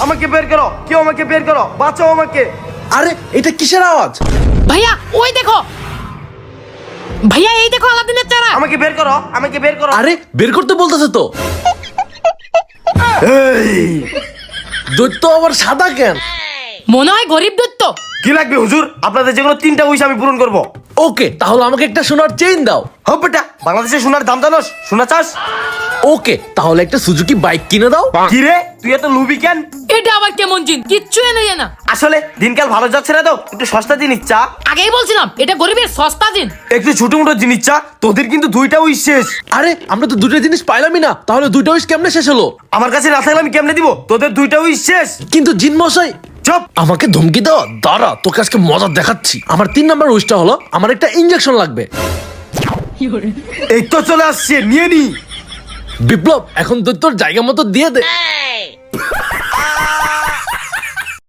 আমাকে বের করো, কেউ আমাকে বের করো, বাঁচাও আমাকে। আরে এটা কিসের আওয়াজ? ভাইয়া ওই দেখো, ভাইয়া এই দেখো আলাদিনের চারা। আমাকে বের করো, আমাকে বের করো। আরে বের করতে বলতেছে তো। এই, দৈত্য আবার সাদা কেন? মনে হয় গরিব দৈত্য। কি লাগবে হুজুর? আপনাদের যেগুলো 3টা উইশ আমি পূরণ করবো। ওকে, তাহলে আমাকে একটা সোনার চেইন দাও। হোক বেটা, বাংলাদেশে সোনার দাম জানোস? সোনা চাস? ওকে, তাহলে একটা সুজুকি বাইক কিনে দাও। কি রে, তুই এত লুবি কেন? এটা আবার কেমন জিন, কিচ্ছু এনে যায় না। আসলে দিনকাল ভালো যাচ্ছে না তো, একটু সস্তা জিনিস চা। আগেই বলছিলাম এটা গরিবের সস্তা জিন। একটু ছোট মোটো জিনিস চা, তোদের কিন্তু 2টা উইশ শেষ। আরে আমরা তো দুটো জিনিস পাইলামই না, তাহলে দুইটা উইশ কেমনে শেষ হলো? আমার কাছে না থাকলে আমি কেমনে দিব? তোদের 2টা উইশ শেষ। কিন্তু জিন মশাই, চুপ। আমাকে ধমকি দাও। দাঁড়া, তোকে আজকে মজা দেখাচ্ছি। আমার 3 নাম্বার উইশটা হলো আমার একটা ইনজেকশন লাগবে। এই তো চলে আসছে, নিয়ে নি। বিপ্লব, এখন দৈত্যর জায়গা মতো দিয়ে দে।